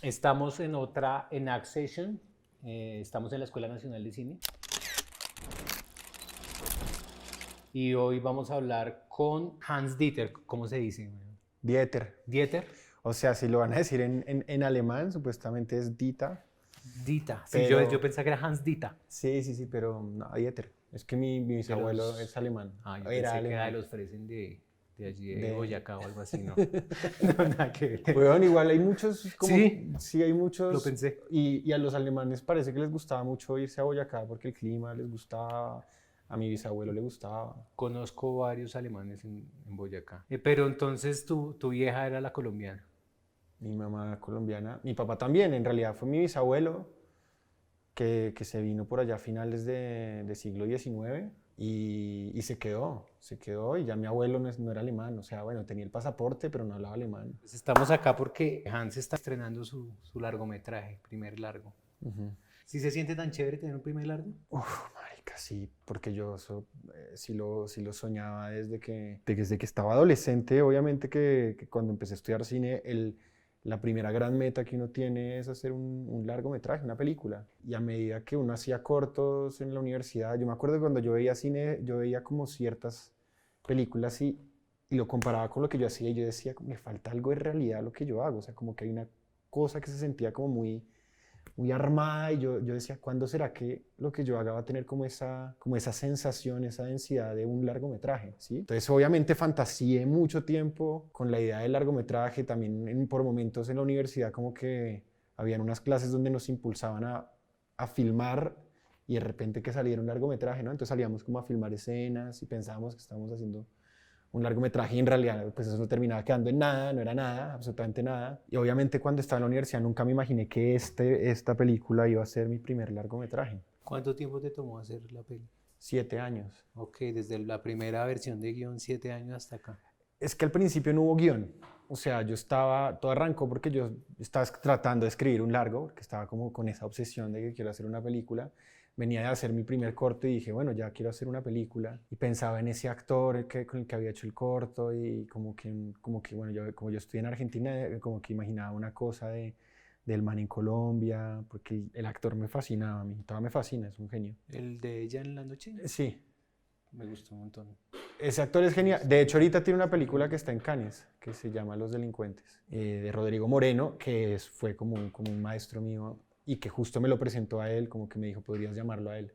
Estamos en Accession, estamos en la Escuela Nacional de Cine y hoy vamos a hablar con Hans Dieter, ¿cómo se dice? Dieter. Dieter, O sea, si lo van a decir en alemán, supuestamente es Dita, Dita, sí, yo pero pensaba que era Hans Dita, sí, pero no, Dieter. Es que mi de bisabuelo es alemán, yo era pensé que era de alemán. los Fresen de allí de De... Boyacá o algo así, ¿no? No, nada que ver. Bueno, igual hay muchos, Sí, sí hay lo muchos, pensé. y a los alemanes parece que les gustaba mucho irse a Boyacá porque el clima les gustaba, a mi bisabuelo le gustaba. Conozco varios alemanes en Boyacá. Pero entonces tu vieja era la colombiana. Mi mamá colombiana, mi papá también, en realidad fue mi bisabuelo que se vino por allá a finales de siglo XIX y se quedó y ya mi abuelo no era alemán, o sea, bueno, tenía el pasaporte, pero no hablaba alemán. Pues estamos acá porque Hans está estrenando su largometraje, primer largo. Ujú. ¿Sí se siente tan chévere tener un primer largo? Uf, marica, sí, porque yo sí lo soñaba desde que estaba adolescente, obviamente que cuando empecé a estudiar cine, la primera gran meta que uno tiene es hacer un largometraje, una película. Y a medida que uno hacía cortos en la universidad, yo me acuerdo que cuando yo veía cine, yo veía como ciertas películas y lo comparaba con lo que yo hacía y yo decía, me falta algo de realidad a lo que yo hago, o sea, como que hay una cosa que se sentía como muy armada y yo decía, ¿cuándo será que lo que yo haga va a tener como esa sensación, esa densidad de un largometraje? ¿Sí? Entonces, obviamente, fantaseé mucho tiempo con la idea del largometraje, también por momentos en la universidad como que habían unas clases donde nos impulsaban a filmar y de repente que saliera un largometraje, ¿no? Entonces salíamos como a filmar escenas y pensábamos que estábamos haciendo un largometraje y en realidad pues eso no terminaba quedando en nada, no era nada, absolutamente nada. Y obviamente cuando estaba en la universidad nunca me imaginé que esta película iba a ser mi primer largometraje. ¿Cuánto tiempo te tomó hacer la peli? 7 años. Ok, desde la primera versión de guión, 7 años hasta acá. Es que al principio no hubo guión. O sea, todo arrancó porque yo estaba tratando de escribir un largo, porque estaba como con esa obsesión de que quiero hacer una película. Venía de hacer mi primer corto y dije, bueno, ya quiero hacer una película. Y pensaba en ese actor con el que había hecho el corto y bueno, como yo estoy en Argentina, como que imaginaba una cosa del man en Colombia, porque el actor me fascinaba, a mí todavía me fascina, es un genio. ¿El de ella en la noche? Sí, Me gustó un montón. ese actor es Me genial. gustó De hecho, mucho. ahorita tiene una película que está en Cannes, que se llama Los Delincuentes, de Rodrigo Moreno, fue como un maestro mío y que justo me lo presentó a él, como que me dijo, podrías llamarlo a él.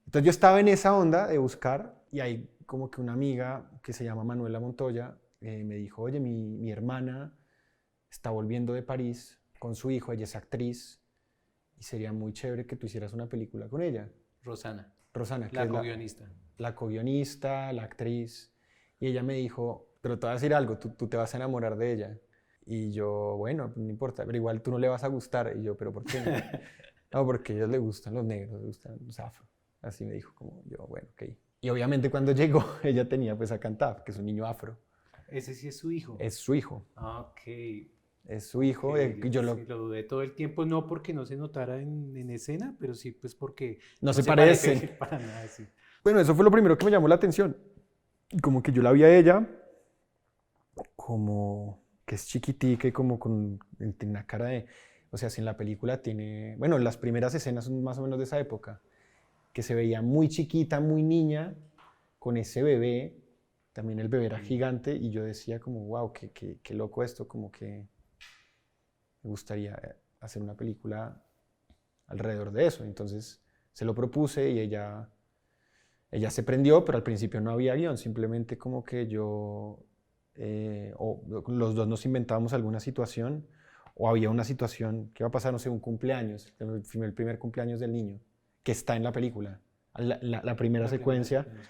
Entonces yo estaba en esa onda de buscar y hay como que una amiga que se llama Manuela Montoya me dijo, oye, mi hermana está volviendo de París con su hijo, ella es actriz y sería muy chévere que tú hicieras una película con ella. Rosana, Rosana, que la es co-guionista. la co-guionista, la actriz, y ella me dijo, pero te voy a decir algo, tú te vas a enamorar de ella. Y yo, bueno, no importa, pero igual tú no le vas a gustar. Y yo, pero ¿por qué? No, porque a ellos les gustan los negros, les gustan los afro. Así me dijo, como yo, bueno, ok. Y obviamente cuando llegó, ella tenía pues a Cantaf, que es un niño afro. Ese sí es su hijo. Es su hijo, Ah, ok, es su ok, hijo. yo sí lo dudé todo el tiempo, no porque no se notara en escena, pero sí pues porque No no se se parece parecen. para nada, sí. Bueno, eso fue lo primero que me llamó la atención. Como que yo la vi a ella como que es chiquitica y como tiene una cara de, o sea, si en la película tiene, bueno, las primeras escenas son más o menos de esa época, que se veía muy chiquita, muy niña, con ese bebé, también el bebé era gigante y yo decía como, wow, qué loco esto, como que me gustaría hacer una película alrededor de eso. Entonces se lo propuse y ella se prendió, pero al principio no había guión, simplemente como que o los dos nos inventábamos alguna situación, o había una situación que iba a pasar, no sé, un cumpleaños, el primer cumpleaños del niño, que está en la película. La primera La primera secuencia, secuencia,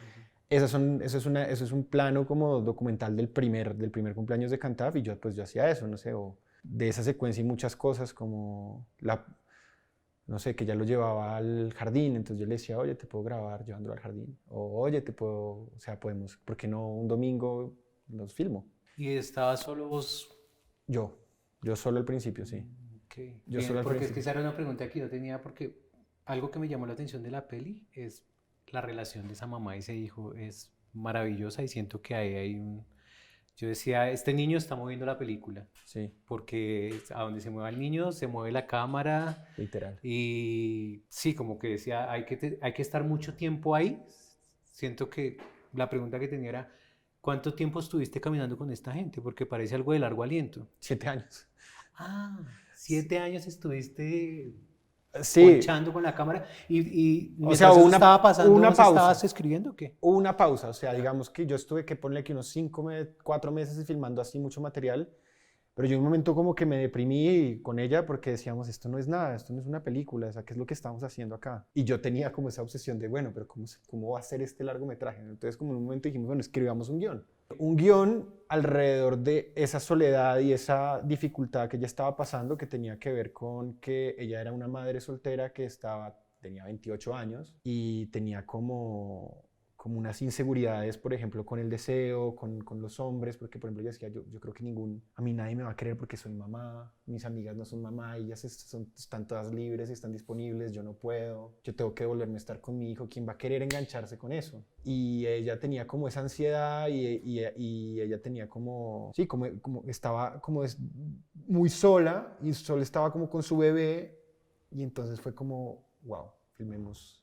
sí. eso es un plano como documental del primer cumpleaños de Cantaf, y yo hacía eso, no sé, o de esa secuencia y muchas cosas como no sé, que ya lo llevaba al jardín, entonces yo le decía, oye, te puedo grabar llevándolo al jardín, o oye, o sea, podemos, ¿por qué no un domingo los filmo? Y estaba solo vos. Yo, yo solo al principio, sí, Ok, yo bien, solo al porque es que principio. esa era una pregunta que yo tenía, porque algo que me llamó la atención de la peli es la relación de esa mamá y ese hijo es maravillosa y siento que ahí hay Yo decía, este niño está moviendo la película, Sí, porque a donde se mueva el niño, se mueve la cámara, literal. y sí, como que decía, hay que estar mucho tiempo ahí. Siento que la pregunta que tenía era, ¿cuánto tiempo estuviste caminando con esta gente? Porque parece algo de largo aliento. 7 años. Ah, 7 años estuviste Sí, ponchando con la cámara y o sea, mientras eso estaba pasando, una ¿vos estabas pausa. escribiendo o qué? Hubo una pausa, o sea, Ya. digamos que yo estuve que ponle que unos 4 meses filmando así mucho material, pero yo en un momento como que me deprimí con ella porque decíamos, esto no es nada, esto no es una película, o sea, ¿qué es lo que estamos haciendo acá? Y yo tenía como esa obsesión de, bueno, pero ¿cómo va a ser este largometraje? Entonces como en un momento dijimos, bueno, escribamos un guión. Un guión alrededor de esa soledad y esa dificultad que ella estaba pasando, que tenía que ver con que ella era una madre soltera que tenía 28 años y tenía como unas inseguridades, por ejemplo, con el deseo, con los hombres, porque, por ejemplo, ella decía, yo creo que a mí nadie me va a querer porque soy mamá, mis amigas no son mamá, ellas están todas libres y están disponibles, yo no puedo, yo tengo que volverme a estar con mi hijo, ¿quién va a querer engancharse con eso? Y ella tenía como esa ansiedad y ella tenía como, sí, como estaba muy sola y solo estaba como con su bebé y entonces fue como, wow, filmemos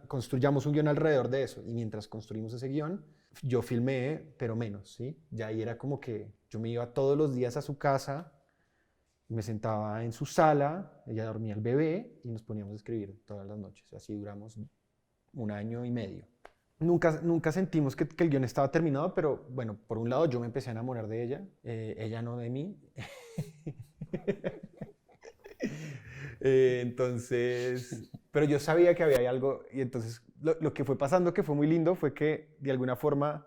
construyamos un guión alrededor de eso. Y mientras construimos ese guión, yo filmé, pero menos, ¿sí? Ya ahí era como que yo me iba todos los días a su casa, me sentaba en su sala, ella dormía el bebé y nos poníamos a escribir todas las noches. Así duramos 1 año y medio. Nunca sentimos que el guión estaba terminado, pero bueno, por un lado yo me empecé a enamorar de ella, ella no de mí. Entonces, pero yo sabía que había algo y entonces lo que fue pasando, que fue muy lindo, fue que de alguna forma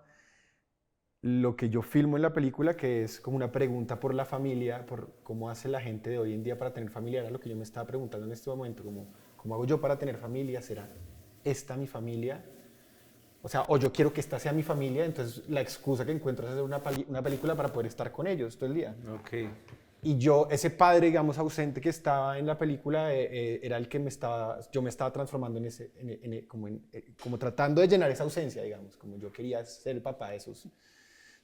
lo que yo filmo en la película, que es como una pregunta por la familia, por cómo hace la gente de hoy en día para tener familia, era lo que yo me estaba preguntando en este momento, como, ¿cómo hago yo para tener familia? ¿Será esta mi familia? O sea, o yo quiero que esta sea mi familia, entonces la excusa que encuentro es hacer una película para poder estar con ellos todo el día. Ok. Y yo, ese padre, digamos, ausente que estaba en la película, era el que yo me estaba transformando en ese, como tratando de llenar esa ausencia, digamos, como yo quería ser el papá de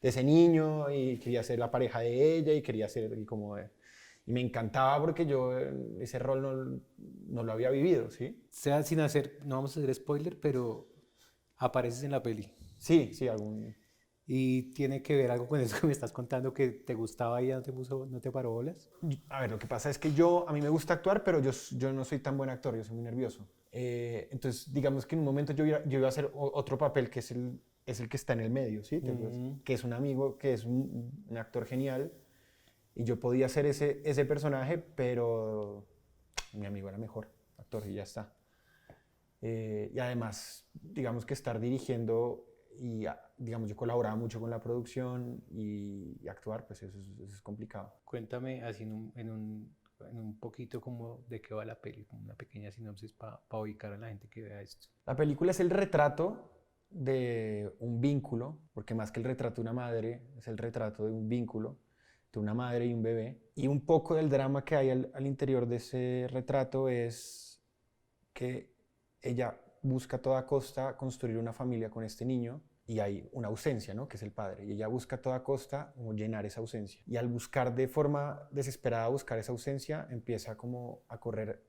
ese niño y quería ser la pareja de ella y quería ser y me encantaba porque yo ese rol no lo había vivido, ¿sí? Sea sin hacer, no vamos a hacer spoiler, pero apareces en la peli. Sí, sí, algún... Y tiene que ver algo con eso que me estás contando, que te gustaba y ya no te paró bolas. A ver, lo que pasa es que a mí me gusta actuar, pero yo no soy tan buen actor, yo soy muy nervioso. Entonces, digamos que en un momento yo iba a hacer otro papel que es el que está en el medio, ¿sí? Mm. Que es un amigo, que es un actor genial, y yo podía ser ese personaje, pero mi amigo era mejor actor y ya está. Y además, digamos que estar dirigiendo digamos, yo colaboraba mucho con la producción y actuar, pues eso es complicado. Cuéntame así en un poquito como de qué va la peli, como una pequeña sinopsis para ubicar a la gente que vea esto. La película es el retrato de un vínculo, porque más que el retrato de una madre, es el retrato de un vínculo, de una madre y un bebé. Y un poco del drama que hay al interior de ese retrato es que ella busca a toda costa construir una familia con este niño y hay una ausencia, ¿no? Que es el padre. Y ella busca a toda costa como llenar esa ausencia. Y al buscar de forma desesperada buscar esa ausencia, empieza como a correr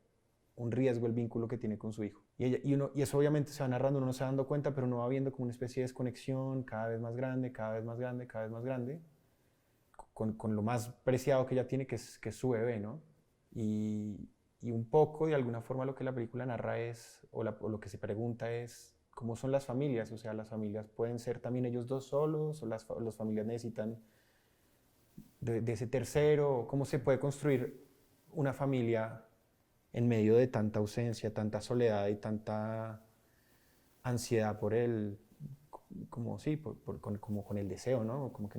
un riesgo el vínculo que tiene con su hijo. Y eso obviamente se va narrando, uno no se va dando cuenta, pero uno va viendo como una especie de desconexión cada vez más grande, cada vez más grande, cada vez más grande, con lo más preciado que ella tiene, que es su bebé, ¿no? Y un poco, de alguna forma, lo que la película narra o lo que se pregunta es, ¿cómo son las familias? O sea, las familias pueden ser también ellos dos solos, o las familias necesitan de ese tercero, ¿cómo se puede construir una familia en medio de tanta ausencia, tanta soledad y tanta ansiedad por él, como sí, como con el deseo, ¿no? Como que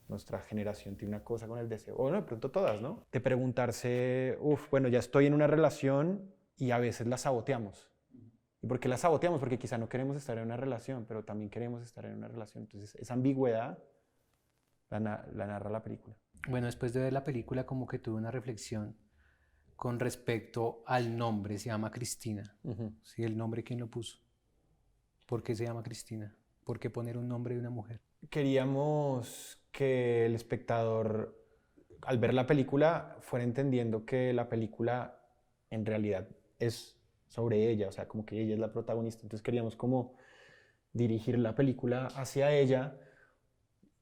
nuestra generación tiene una cosa con el deseo, o no, de pronto todas, ¿no? De preguntarse, bueno, ya estoy en una relación y a veces la saboteamos. ¿Y por qué la saboteamos? Porque quizá no queremos estar en una relación, pero también queremos estar en una relación. Entonces, esa ambigüedad la narra la película. Bueno, después de ver la película como que tuve una reflexión con respecto al nombre, se llama Cristina. Uh-huh. ¿Sí? El nombre, ¿quién lo puso? ¿Por qué se llama Cristina? ¿Por qué poner un nombre de una mujer? queríamos que el espectador, al ver la película, fuera entendiendo que la película en realidad es sobre ella, o sea, como que ella es la protagonista. Entonces queríamos como dirigir la película hacia ella,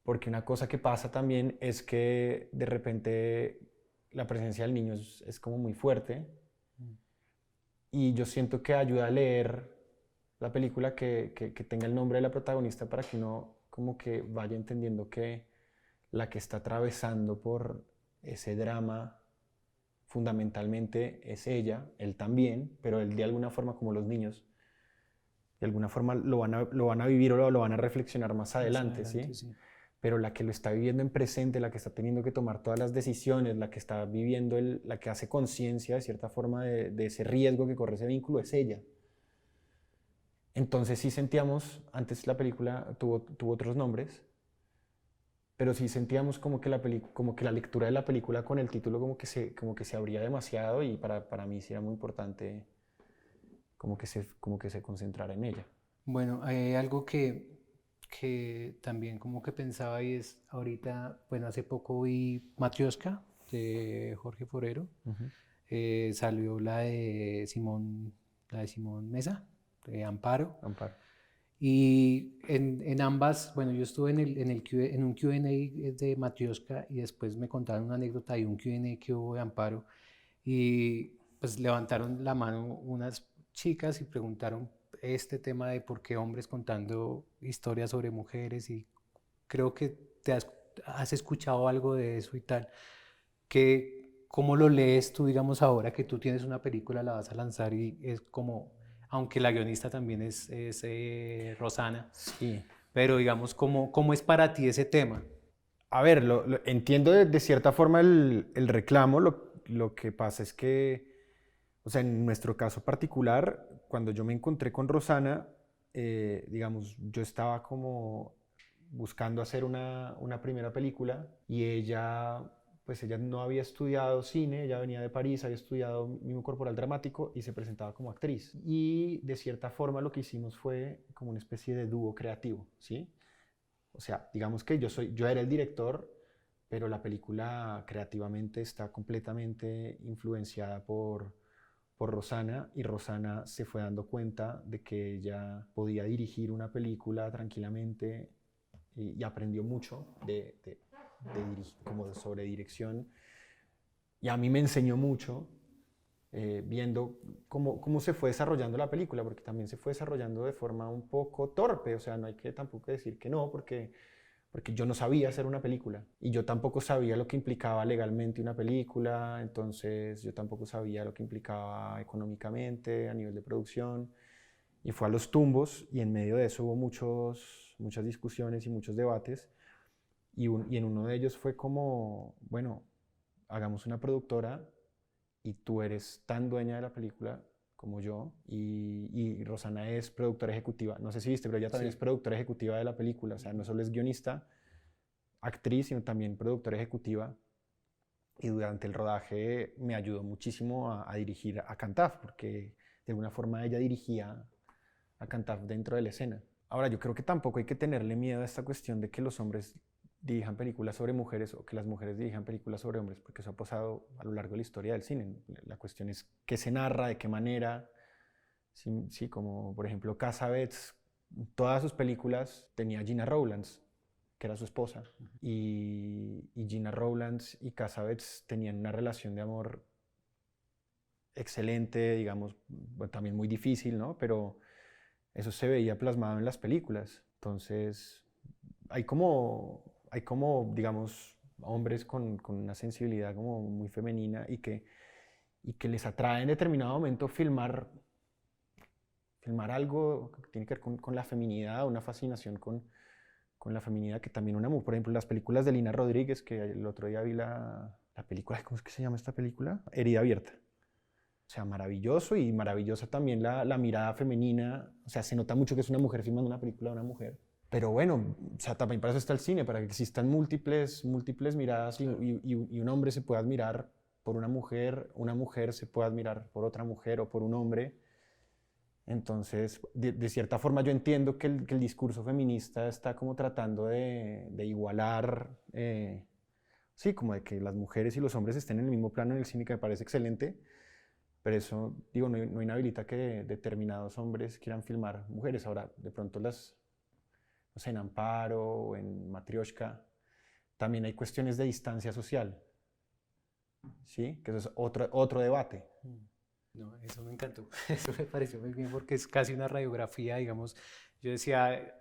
porque una cosa que pasa también es que de repente la presencia del niño es como muy fuerte, y yo siento que ayuda a leer la película que tenga el nombre de la protagonista para que uno como que vaya entendiendo que la que está atravesando por ese drama fundamentalmente es ella, él también, pero él de alguna forma, como los niños, de alguna forma lo van a vivir o lo van a reflexionar más Más adelante, adelante, ¿sí? sí. Pero la que lo está viviendo en presente, la que está teniendo que tomar todas las decisiones, la que está viviendo, la que hace conciencia de cierta forma de ese riesgo que corre ese vínculo, es ella. Entonces sí sentíamos, antes la película tuvo otros nombres, pero sí sentíamos como que la lectura de la película con el título como que se abría demasiado, y para mí sí era muy importante como que se concentrara en ella. Bueno, hay algo que también como que pensaba y es ahorita, bueno, hace poco vi Matrioshka de Jorge Forero, Ujú. salió la de Simón Mesa, de Amparo, Amparo. y en ambas, bueno, yo estuve en un Q&A de Matrioshka y después me contaron una anécdota de un Q&A que hubo de Amparo y pues levantaron la mano unas chicas y preguntaron este tema de por qué hombres contando historias sobre mujeres y creo que has escuchado algo de eso y tal, ¿cómo lo lees tú, digamos, ahora que tú tienes una película, la vas a lanzar y es como, aunque la guionista también es Rosana, Sí. pero digamos, ¿cómo es para ti ese tema? A ver, entiendo de cierta forma el reclamo. Lo que pasa es que, o sea, en nuestro caso particular, cuando yo me encontré con Rosana, digamos, yo estaba como buscando hacer una primera película, y pues ella no había estudiado cine, ella venía de París, había estudiado mimo corporal dramático y se presentaba como actriz. Y de cierta forma lo que hicimos fue como una especie de dúo creativo, ¿sí? O sea, digamos que yo era el director, pero la película creativamente está completamente influenciada por Rosana, y Rosana se fue dando cuenta de que ella podía dirigir una película tranquilamente, y aprendió mucho como sobre dirección, y a mí me enseñó mucho, viendo cómo se fue desarrollando la película, porque también se fue desarrollando de forma un poco torpe. O sea, no hay que tampoco decir que no, porque yo no sabía hacer una película, y yo tampoco sabía lo que implicaba legalmente una película, entonces yo tampoco sabía lo que implicaba económicamente a nivel de producción, y fue a los tumbos, y en medio de eso hubo muchas discusiones y muchos debates, y en uno de ellos fue como, bueno, hagamos una productora, y tú eres tan dueña de la película como yo, y Rosana es productora ejecutiva. No sé si viste, pero ella también es Sí. productora ejecutiva de la película. O sea, no solo es guionista, actriz, sino también productora ejecutiva. Y durante el rodaje me ayudó muchísimo a dirigir a Cantaf, porque de alguna forma ella dirigía a Cantaf dentro de la escena. Ahora, yo creo que tampoco hay que tenerle miedo a esta cuestión de que los hombres dirijan películas sobre mujeres, o que las mujeres dirijan películas sobre hombres, porque eso ha pasado a lo largo de la historia del cine. La cuestión es qué se narra, de qué manera. Sí, sí, como por ejemplo Cassavetes, todas sus películas tenía Gina Rowlands, que era su esposa, y Gina Rowlands y Cassavetes tenían una relación de amor excelente, digamos, bueno, también muy difícil, ¿no? Pero eso se veía plasmado en las películas. Entonces, hay como, digamos, hombres con una sensibilidad como muy femenina, y que les atrae en determinado momento filmar algo que tiene que ver con la feminidad, una fascinación con la feminidad, que también una, por ejemplo, las películas de Lina Rodríguez, que el otro día vi la película, ¿cómo es que se llama esta película? Herida abierta. O sea, maravilloso, y maravillosa también la mirada femenina. O sea, se nota mucho que es una mujer filmando una película de una mujer. Pero bueno, o sea, también para eso está el cine, para que existan múltiples miradas, y un hombre se pueda admirar por una mujer se puede admirar por otra mujer o por un hombre. Entonces, de cierta forma yo entiendo que el discurso feminista está como tratando de igualar, sí, como de que las mujeres y los hombres estén en el mismo plano en el cine, que me parece excelente, pero eso, digo, no inhabilita que determinados hombres quieran filmar mujeres. Ahora, de pronto no sé, en Amparo o en Matryoshka, también hay cuestiones de distancia social, ¿sí? Que eso es otro debate. No, eso me encantó, eso me pareció muy bien porque es casi una radiografía, digamos. Yo decía,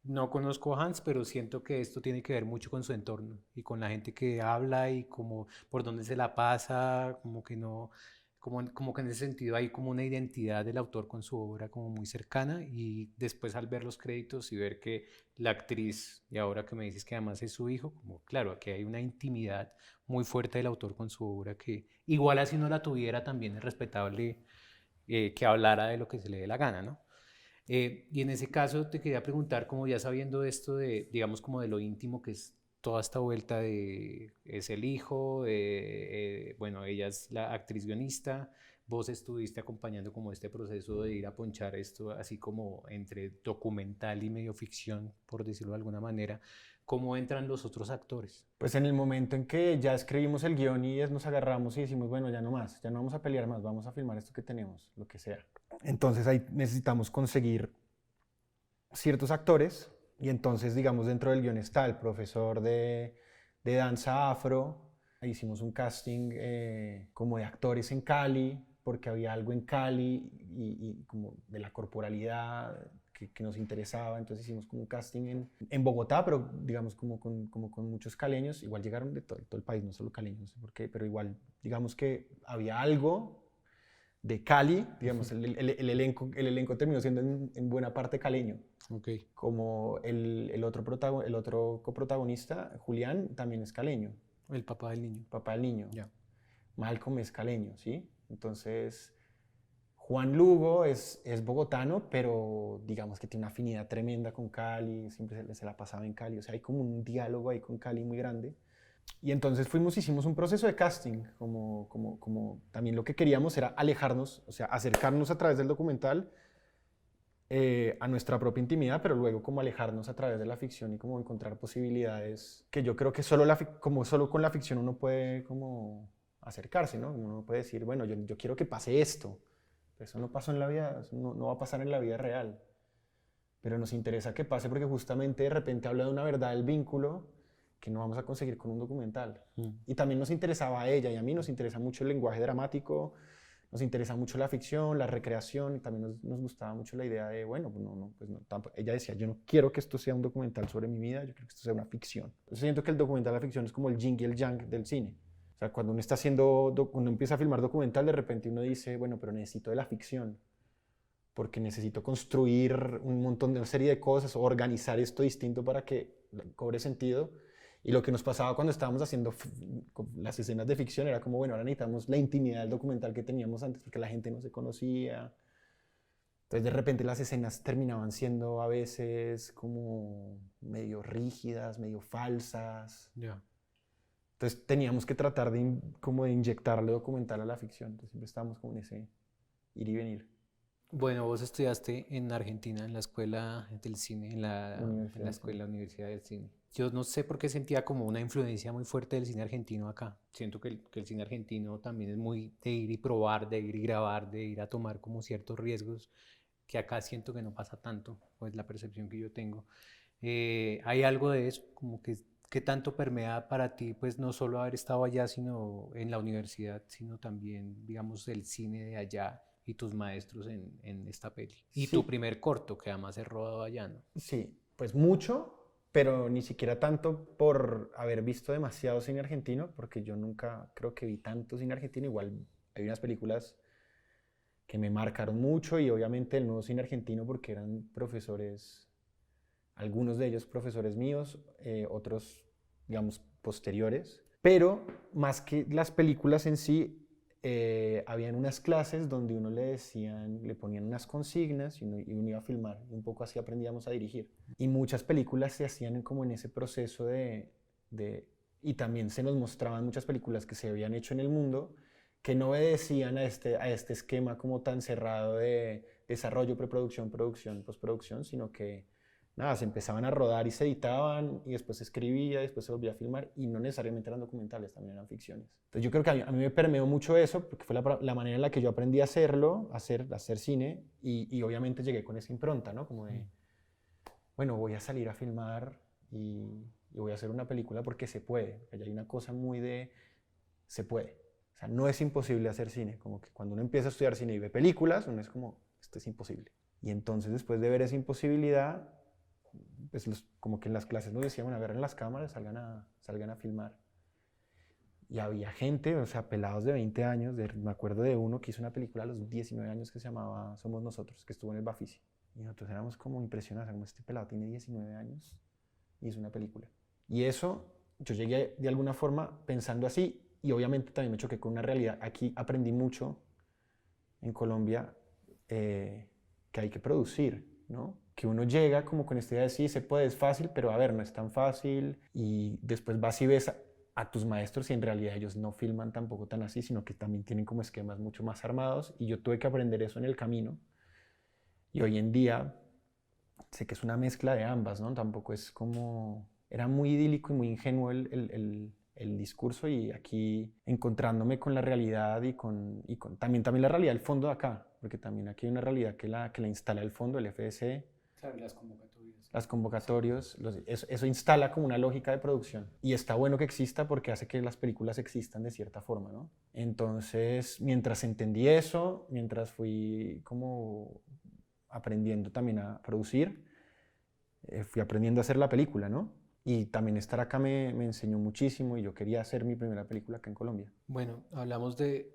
no conozco a Hans, pero siento que esto tiene que ver mucho con su entorno y con la gente que habla y como por dónde se la pasa, como que no, como que en ese sentido hay como una identidad del autor con su obra como muy cercana y después al ver los créditos y ver que la actriz, y ahora que me dices que además es su hijo, como claro, aquí hay una intimidad muy fuerte del autor con su obra que igual así no la tuviera también es respetable que hablara de lo que se le dé la gana, ¿no? Y en ese caso te quería preguntar, como ya sabiendo esto de, digamos, como de lo íntimo que es toda esta vuelta de, es el hijo, bueno, ella es la actriz guionista, vos estuviste acompañando como este proceso de ir a ponchar esto así como entre documental y medio ficción, por decirlo de alguna manera, ¿cómo entran los otros actores? Pues en el momento en que ya escribimos el guión y nos agarramos y decimos, bueno, ya no más, ya no vamos a pelear más, vamos a filmar esto que tenemos, lo que sea. Entonces ahí necesitamos conseguir ciertos actores y entonces, digamos, dentro del guión está el profesor de danza afro. Hicimos un casting como de actores en Cali, porque había algo en Cali y como de la corporalidad que nos interesaba. Entonces hicimos como un casting en Bogotá, pero digamos como con muchos caleños. Igual llegaron de todo el país, no solo caleños, no sé por qué, pero igual digamos que había algo de Cali, digamos, el elenco terminó siendo en buena parte caleño. Ok, Como el otro coprotagonista, Julián, también es caleño, el papá del niño. papá del niño. Ya. Malcolm es caleño, ¿sí? Entonces, Juan Lugo es bogotano, pero digamos que tiene una afinidad tremenda con Cali, siempre se la pasaba en Cali, o sea, hay como un diálogo ahí con Cali muy grande. Y entonces hicimos un proceso de casting, como también lo que queríamos era alejarnos, o sea, acercarnos a través del documental a nuestra propia intimidad, pero luego como alejarnos a través de la ficción y como encontrar posibilidades que yo creo que como solo con la ficción uno puede como acercarse, ¿no? Uno puede decir, bueno, yo quiero que pase esto, pero eso no pasó en la vida, eso no va a pasar en la vida real, pero nos interesa que pase porque justamente de repente habla de una verdad del vínculo que no vamos a conseguir con un documental. Y también nos interesaba a ella y a mí nos interesa mucho el lenguaje dramático, nos interesa mucho la ficción, la recreación, y también nos gustaba mucho la idea de, bueno, pues no, ella decía, yo no quiero que esto sea un documental sobre mi vida, yo quiero que esto sea una ficción. Yo siento que el documental, la ficción es como el yin y el yang del cine. O sea, cuando uno empieza a filmar documental, de repente uno dice, bueno, pero necesito de la ficción, porque necesito construir un montón de una serie de cosas o organizar esto distinto para que cobre sentido. Y lo que nos pasaba cuando estábamos haciendo las escenas de ficción era como, bueno, ahora necesitamos la intimidad del documental que teníamos antes porque la gente no se conocía. Entonces de repente las escenas terminaban siendo a veces como medio rígidas, medio falsas. Ya. Entonces teníamos que tratar como de inyectarle documental a la ficción. Entonces siempre estábamos como en ese ir y venir. Bueno, vos estudiaste en Argentina, en la escuela del cine, en Universidad la del Cine. escuela Universidad del Cine. Yo no sé por qué sentía como una influencia muy fuerte del cine argentino acá. Siento que el cine argentino también es muy de ir y probar, de ir y grabar, de ir a tomar como ciertos riesgos, que acá siento que no pasa tanto, pues la percepción que yo tengo. Hay algo de eso, como que tanto permea para ti, pues no solo haber estado allá, sino en la universidad, sino también, digamos, el cine de allá y tus maestros en esta peli. Y tu Sí, primer corto, que además es rodado allá, ¿no? sí, pues mucho, pero ni siquiera tanto por haber visto demasiado cine argentino, porque yo nunca creo que vi tanto cine argentino. Igual hay unas películas que me marcaron mucho y obviamente el nuevo cine argentino porque eran profesores, algunos de ellos profesores míos, otros, digamos, posteriores. Pero más que las películas en sí, habían unas clases donde uno le ponían unas consignas y uno iba a filmar. Y un poco así aprendíamos a dirigir. Y muchas películas se hacían como en ese proceso y también se nos mostraban muchas películas que se habían hecho en el mundo que no obedecían a este esquema como tan cerrado de desarrollo, preproducción, producción, postproducción, sino que nada, se empezaban a rodar y se editaban y después se escribía, después se volvía a filmar y no necesariamente eran documentales, también eran ficciones. Entonces yo creo que a mí me permeó mucho eso porque fue la manera en la que yo aprendí a hacerlo, a hacer cine y obviamente llegué con esa impronta, ¿no? Como de, bueno, voy a salir a filmar y voy a hacer una película porque se puede. Hay una cosa muy de se puede. O sea, no es imposible hacer cine. Como que cuando uno empieza a estudiar cine y ve películas, uno es como, esto es imposible. Y entonces después de ver esa imposibilidad, pues como que en las clases nos decían, bueno, agarren las cámaras, salgan a filmar. Y había gente, o sea, pelados de 20 años, me acuerdo de uno que hizo una película a los 19 años que se llamaba Somos Nosotros, que estuvo en el Bafisi. Y nosotros éramos como impresionados, como este pelado tiene 19 años y hizo una película. Y eso, yo llegué de alguna forma pensando así y obviamente también me choqué con una realidad. Aquí aprendí mucho en Colombia que hay que producir, ¿no? Que uno llega como con esta idea de sí, se puede, es fácil, pero a ver, no es tan fácil. Y después vas y ves a tus maestros y en realidad ellos no filman tampoco tan así, sino que también tienen como esquemas mucho más armados. Y yo tuve que aprender eso en el camino. Y hoy en día sé que es una mezcla de ambas, ¿no? Tampoco es como... Era muy idílico y muy ingenuo el discurso y aquí encontrándome con la realidad y con también la realidad del fondo de acá, porque también aquí hay una realidad que la instala el fondo, el FDC. Claro, las convocatorias. Las convocatorias, eso instala como una lógica de producción y está bueno que exista porque hace que las películas existan de cierta forma, ¿no? Entonces, mientras entendí eso, mientras fui como aprendiendo también a producir, fui aprendiendo a hacer la película, ¿no? Y también estar acá me enseñó muchísimo y yo quería hacer mi primera película acá en Colombia. Bueno, hablamos de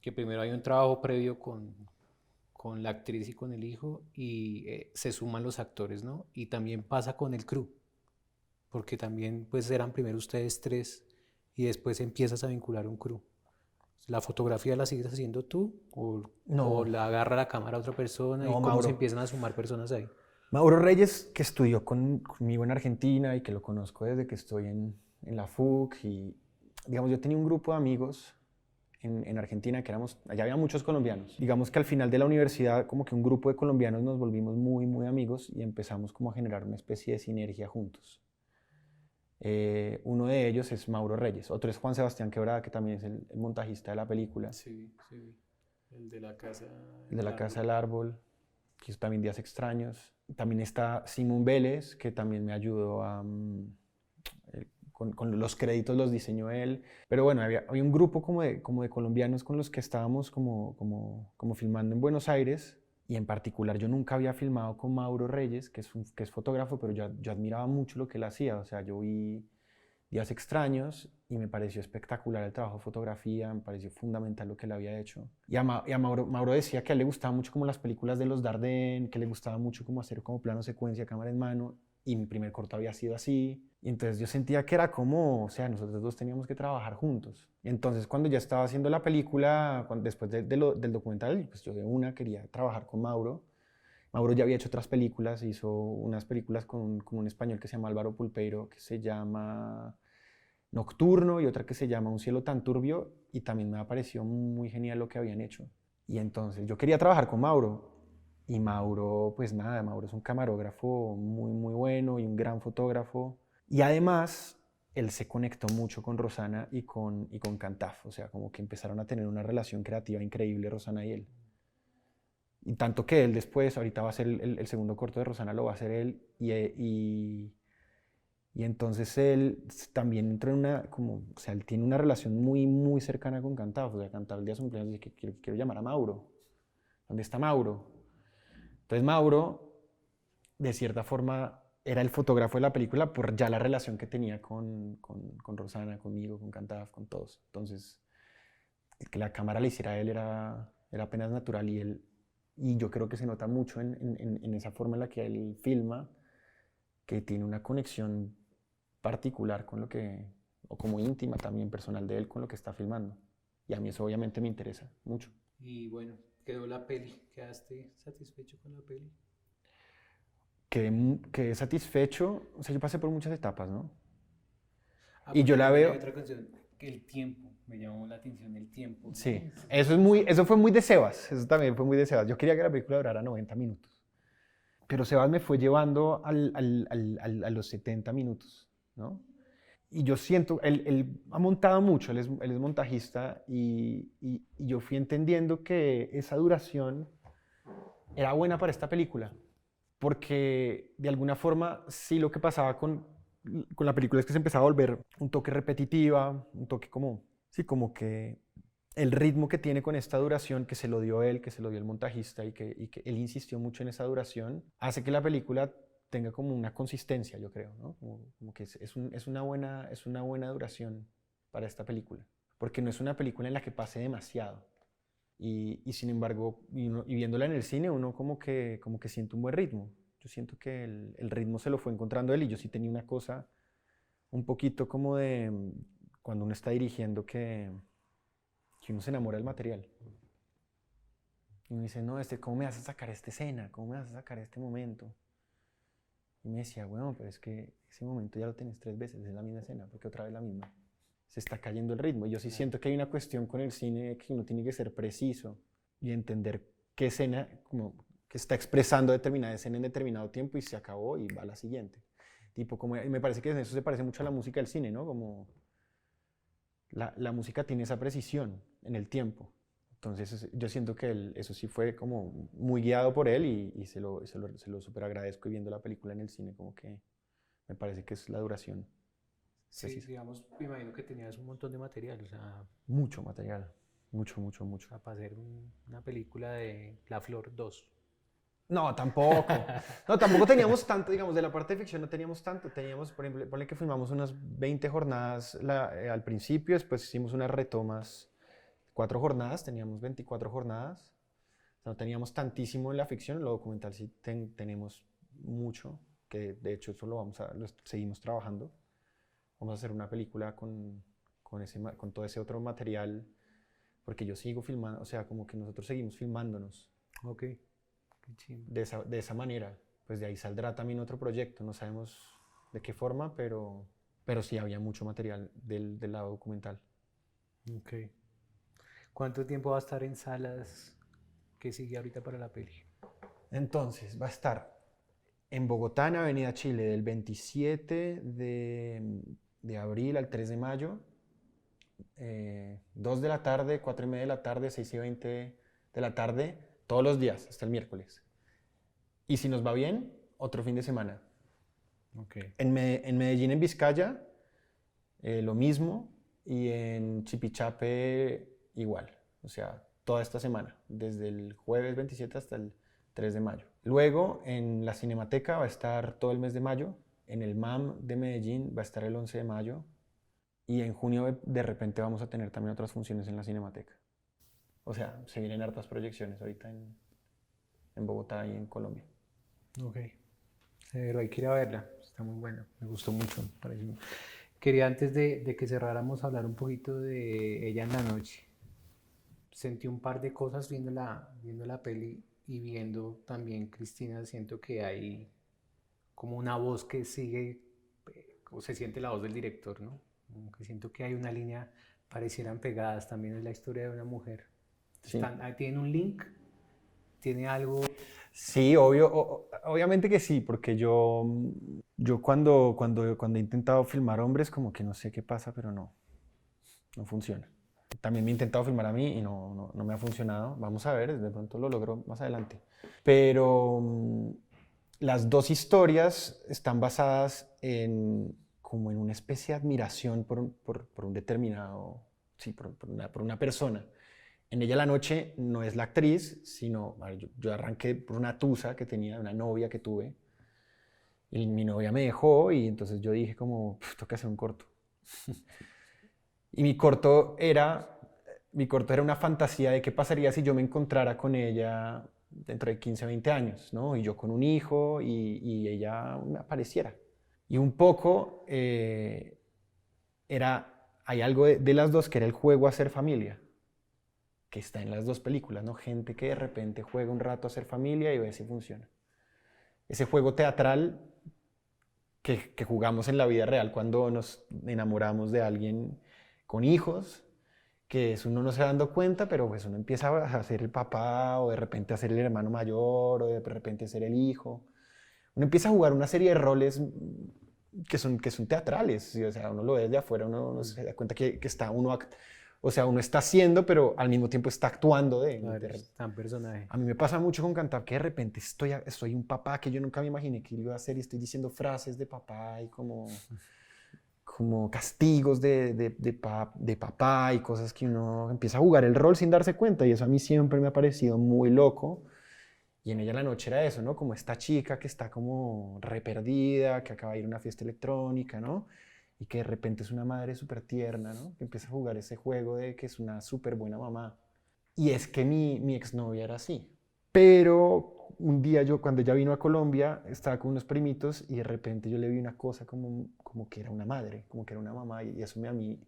que primero hay un trabajo previo con la actriz y con el hijo y se suman los actores, ¿no? Y también pasa con el crew, porque también pues eran primero ustedes tres y después empiezas a vincular un crew. ¿La fotografía la sigues haciendo tú o No, la agarra la cámara otra persona y no, cómo se Mauro. empiezan a sumar personas ahí? Mauro Reyes, que estudió conmigo en Argentina y que lo conozco desde que estoy en la FUC y digamos, yo tenía un grupo de amigos en Argentina que allá había muchos colombianos. Digamos que al final de la universidad como que un grupo de colombianos nos volvimos muy, muy amigos y empezamos como a generar una especie de sinergia juntos. Uno de ellos es Mauro Reyes, otro es Juan Sebastián Quebrada, que también es el montajista de la película, Sí, sí. El de la casa el de del la Casa árbol. del Árbol, que hizo también Días Extraños. También está Simón Vélez, que también me ayudó con los créditos los diseñó él. Pero bueno, había un grupo como de colombianos con los que estábamos como filmando en Buenos Aires. Y en particular yo nunca había filmado con Mauro Reyes, que es fotógrafo, pero yo admiraba mucho lo que él hacía. O sea, yo vi Días Extraños y me pareció espectacular el trabajo de fotografía, me pareció fundamental lo que él había hecho. Y a Mauro decía que a él le gustaba mucho como las películas de los Dardenne, que le gustaba mucho como hacer como plano secuencia, cámara en mano, y mi primer corto había sido así. Y entonces yo sentía que era como, o sea, nosotros dos teníamos que trabajar juntos. Y entonces cuando ya estaba haciendo la película, después del documental, pues yo de una quería trabajar con Mauro. Mauro ya había hecho otras películas, hizo unas películas con un español que se llama Álvaro Pulpeiro, que se llama Nocturno y otra que se llama Un cielo tan turbio y también me pareció muy genial lo que habían hecho. Y entonces yo quería trabajar con Mauro y Mauro, pues nada, Mauro es un camarógrafo muy, muy bueno y un gran fotógrafo. Y además él se conectó mucho con Rosana y con Cantaf, o sea, como que empezaron a tener una relación creativa increíble Rosana y él. Y tanto que él después, ahorita va a ser el segundo corto de Rosana, lo va a hacer él y entonces él también entró en o sea, él tiene una relación muy, muy cercana con Cantaf. O sea, Cantaf el día de su cumpleaños dice que quiero llamar a Mauro. ¿Dónde está Mauro? Entonces Mauro, de cierta forma, era el fotógrafo de la película por ya la relación que tenía con Rosana, conmigo, con Cantaf, con todos. Entonces, que la cámara le hiciera a él era apenas natural y yo creo que se nota mucho en esa forma en la que él filma, que tiene una conexión particular o como íntima también personal de él con lo que está filmando. Y a mí eso obviamente me interesa mucho. Y bueno, quedó la peli. ¿Quedaste satisfecho con la peli? Quedé satisfecho, o sea, yo pasé por muchas etapas, ¿no? Ah, Y yo porque la también hay veo, otra canción, que el tiempo. Me llamó la atención el tiempo, ¿no? Sí, eso fue muy de Sebas, eso también fue muy de Sebas. Yo quería que la película durara 90 minutos, pero Sebas me fue llevando a los 70 minutos, ¿no? Y yo siento, él ha montado mucho, él es montajista, y yo fui entendiendo que esa duración era buena para esta película, porque de alguna forma sí lo que pasaba con la película es que se empezaba a volver un toque repetitiva, un toque como, sí, como que el ritmo que tiene con esta duración, que se lo dio él, que se lo dio el montajista y que él insistió mucho en esa duración, hace que la película tenga como una consistencia, yo creo, ¿no? Como que es una buena duración para esta película, porque no es una película en la que pase demasiado. Y sin embargo, y viéndola en el cine, uno como que siente un buen ritmo. Yo siento que el ritmo se lo fue encontrando él, y yo sí tenía una cosa un poquito como de cuando uno está dirigiendo que uno se enamora del material. Y uno dice, no, ¿cómo me vas a sacar esta escena? ¿Cómo me vas a sacar este momento? Y me decía, bueno, pero es que ese momento ya lo tenés 3 veces, es la misma escena, porque otra vez la misma. Se está cayendo el ritmo. Y yo sí siento que hay una cuestión con el cine que uno tiene que ser preciso y entender qué escena, como que está expresando determinada escena en determinado tiempo y se acabó y va a la siguiente. Tipo, como, y me parece que eso se parece mucho a la música del cine, ¿no? Como la música tiene esa precisión en el tiempo. Entonces yo siento que eso sí fue como muy guiado por él, y se lo súper agradezco, y viendo la película en el cine como que me parece que es la duración Sí, precisa. digamos, me imagino que tenías un montón de material, Mucho material, mucho, mucho, o mucho. sea, para hacer una película de La Flor 2. No, tampoco. No, tampoco teníamos tanto, digamos, de la parte de ficción no teníamos tanto. Teníamos, por ejemplo, ponle que filmamos unas 20 jornadas al principio, después hicimos unas retomas, 4 jornadas, teníamos 24 jornadas. O sea, no teníamos tantísimo en la ficción. En lo documental sí tenemos mucho, que de hecho eso lo seguimos trabajando. Vamos a hacer una película con todo ese otro material, porque yo sigo filmando, o sea, como que nosotros seguimos filmándonos Ok, qué chimba. de esa manera. Pues de ahí saldrá también otro proyecto, no sabemos de qué forma, pero sí había mucho material del lado documental. Ok. ¿Cuánto tiempo va a estar en salas? ¿Qué sigue ahorita para la peli? Entonces, va a estar en Bogotá, en Avenida Chile, del 27 de abril al 3 de mayo, 2 de la tarde, 4:30 de la tarde, 6:20 de la tarde, todos los días, hasta el miércoles. Y si nos va bien, otro fin de semana. Ok. En Medellín, en Vizcaya, lo mismo, y en Chipichape igual, o sea, toda esta semana, desde el jueves 27 hasta el 3 de mayo. Luego en la Cinemateca va a estar todo el mes de mayo, en el MAM de Medellín va a estar el 11 de mayo, y en junio de repente vamos a tener también otras funciones en la Cinemateca. O sea, se vienen hartas proyecciones ahorita en Bogotá y en Colombia. Ok. Pero hay que ir a verla. Está muy buena. Me gustó mucho. Quería antes de que cerráramos hablar un poquito de Ella en la noche. Sentí un par de cosas viendo la peli y viendo también Cristina. Siento que hay como una voz que sigue, o se siente la voz del director, ¿no? Como que siento que hay una línea, parecieran pegadas. También es la historia de una mujer. Sí. ¿Tiene un link? ¿Tiene algo? Sí, obviamente que sí, porque yo cuando he intentado filmar hombres, como que no sé qué pasa, pero no funciona. También me he intentado filmar a mí y no me ha funcionado. Vamos a ver, de pronto lo logro más adelante. Pero las dos historias están basadas como en una especie de admiración por un determinado, sí, por una persona. En Ella la noche no es la actriz, sino yo arranqué por una tusa que tenía, una novia que tuve, y mi novia me dejó, y entonces yo dije como, tengo que hacer un corto. Y mi corto era una fantasía de qué pasaría si yo me encontrara con ella dentro de 15 o 20 años, ¿no? Y yo con un hijo, y ella me apareciera. Y un poco hay algo de las dos que era el juego a ser familia, que está en las dos películas, ¿no? Gente que de repente juega un rato a ser familia y ve si funciona. Ese juego teatral que jugamos en la vida real cuando nos enamoramos de alguien con hijos, que es uno no se va dando cuenta, pero pues uno empieza a ser el papá o de repente a ser el hermano mayor o de repente a ser el hijo. Uno empieza a jugar una serie de roles que son teatrales, ¿sí? O sea, uno lo ve desde afuera, uno se da cuenta que está o sea, uno está haciendo, pero al mismo tiempo está actuando Claro, es tan personaje. A mí me pasa mucho con cantar que de repente estoy un papá que yo nunca me imaginé que iba a hacer y estoy diciendo frases de papá y como castigos de papá y cosas que uno empieza a jugar el rol sin darse cuenta y eso a mí siempre me ha parecido muy loco. Y en ella la noche era eso, ¿no? Como esta chica que está como re perdida, que acaba de ir a una fiesta electrónica, ¿no? Y que de repente es una madre súper tierna, ¿no? Que empieza a jugar ese juego de que es una súper buena mamá. Y es que mi exnovia era así. Pero un día yo, cuando ella vino a Colombia, estaba con unos primitos y de repente yo le vi una cosa como que era una madre, como que era una mamá. Y eso a mí,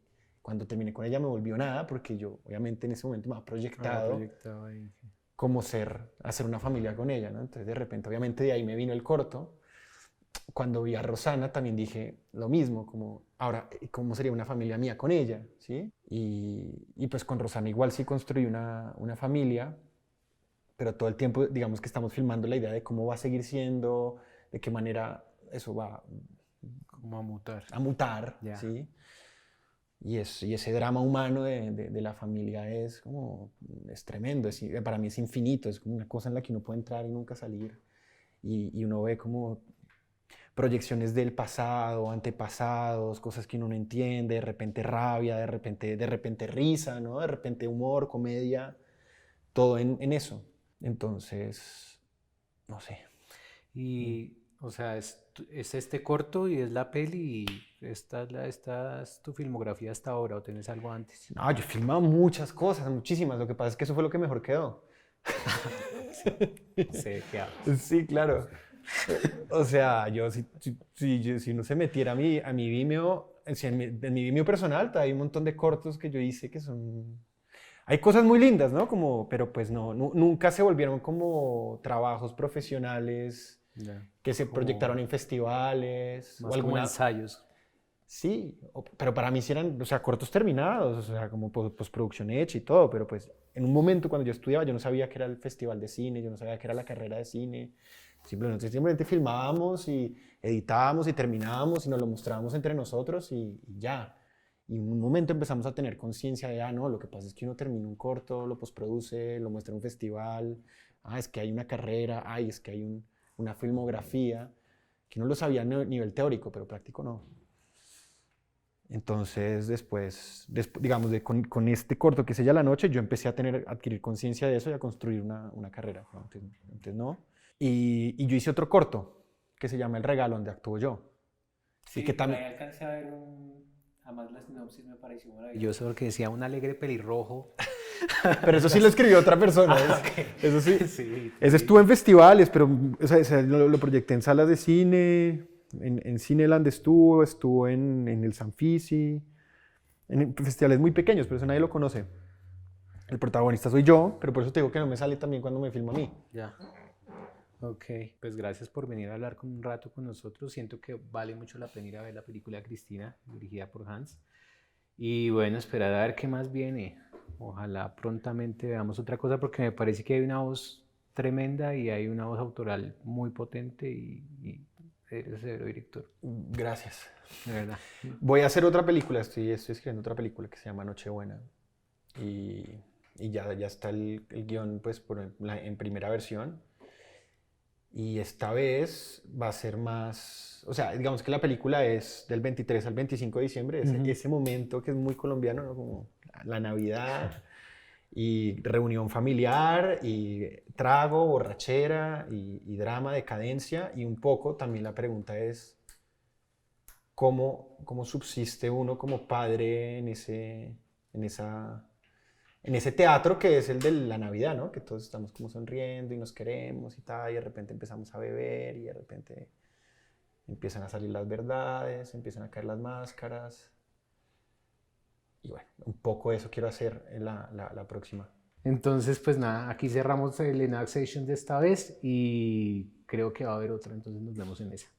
cuando terminé con ella, me volvió nada, porque yo obviamente en ese momento me había proyectado Ahí. como hacer una familia con ella, ¿no? Entonces de repente, obviamente de ahí me vino el corto. Cuando vi a Rosana también dije lo mismo, como ahora, ¿cómo sería una familia mía con ella? ¿Sí? Y pues con Rosana igual sí construí una familia, pero todo el tiempo digamos que estamos filmando la idea de cómo va a seguir siendo, de qué manera eso va Como a mutar. a mutar, Ya. ¿sí? Y ese drama humano de la familia es tremendo, para mí es infinito, es como una cosa en la que uno puede entrar y nunca salir. Y uno ve como proyecciones del pasado, antepasados, cosas que uno no entiende, de repente rabia, de repente risa, ¿no? De repente humor, comedia, todo en eso. Entonces, no sé. Y, o sea, es este corto y es la peli y esta es tu filmografía hasta ahora o tenés algo antes. No, yo he filmado muchas cosas, muchísimas. Lo que pasa es que eso fue lo que mejor quedó. Sé que Sí, claro. O sea, si no se metiera a mi Vimeo, en mi Vimeo personal, hay un montón de cortos que yo hice que son... Hay cosas muy lindas, ¿no? Pero pues no, nunca se volvieron como trabajos profesionales ya. que se proyectaron Como, en festivales o más como alguna... ensayos. Sí, pero para mí sí eran, o sea, cortos terminados, o sea, como postproducción hecha y todo, pero pues en un momento cuando yo estudiaba yo no sabía que era el festival de cine, yo no sabía que era la carrera de cine, simplemente filmábamos y editábamos y terminábamos y nos lo mostrábamos entre nosotros y ya. Y en un momento empezamos a tener conciencia de, no, lo que pasa es que uno termina un corto, lo postproduce, lo muestra en un festival, es que hay una carrera, es que hay una filmografía, que uno lo sabía a nivel teórico, pero práctico no. Entonces, después digamos, con este corto que es Ella la Noche, yo empecé a adquirir conciencia de eso y a construir una carrera, ¿no? Antes no. Y yo hice otro corto que se llama El Regalo, donde actúo yo. Sí, Y que por ahí también... alcancé a ver Además la sinopsis me pareció maravilloso porque decía un alegre pelirrojo. Pero eso sí lo escribió otra persona. Okay. Eso sí. Sí, Ese estuvo en festivales, pero o sea, lo proyecté en salas de cine, en Cineland estuvo en el Sanfisi, en festivales muy pequeños, pero eso nadie lo conoce. El protagonista soy yo, pero por eso te digo que no me sale también cuando me filmo a mí. Ya. Ok, pues gracias por venir a hablar un rato con nosotros. Siento que vale mucho la pena ir a ver la película Cristina, dirigida por Hans. Y bueno, esperar a ver qué más viene. Ojalá prontamente veamos otra cosa porque me parece que hay una voz tremenda y hay una voz autoral muy potente y eres severo director, Gracias. de verdad. Voy a hacer otra película, estoy escribiendo otra película que se llama Nochebuena. Y ya está el guión pues, en primera versión. Y esta vez va a ser más, o sea, digamos que la película es del 23 al 25 de diciembre, ese momento que es muy colombiano, ¿no? Como la Navidad y reunión familiar y trago, borrachera y drama, decadencia y un poco también la pregunta es cómo subsiste uno como padre en ese teatro que es el de la Navidad, ¿no? Que todos estamos como sonriendo y nos queremos y tal, y de repente empezamos a beber y de repente empiezan a salir las verdades, empiezan a caer las máscaras. Y bueno, un poco eso quiero hacer en la próxima. Entonces, pues nada, aquí cerramos el Enact Session de esta vez y creo que va a haber otra, entonces nos vemos en esa.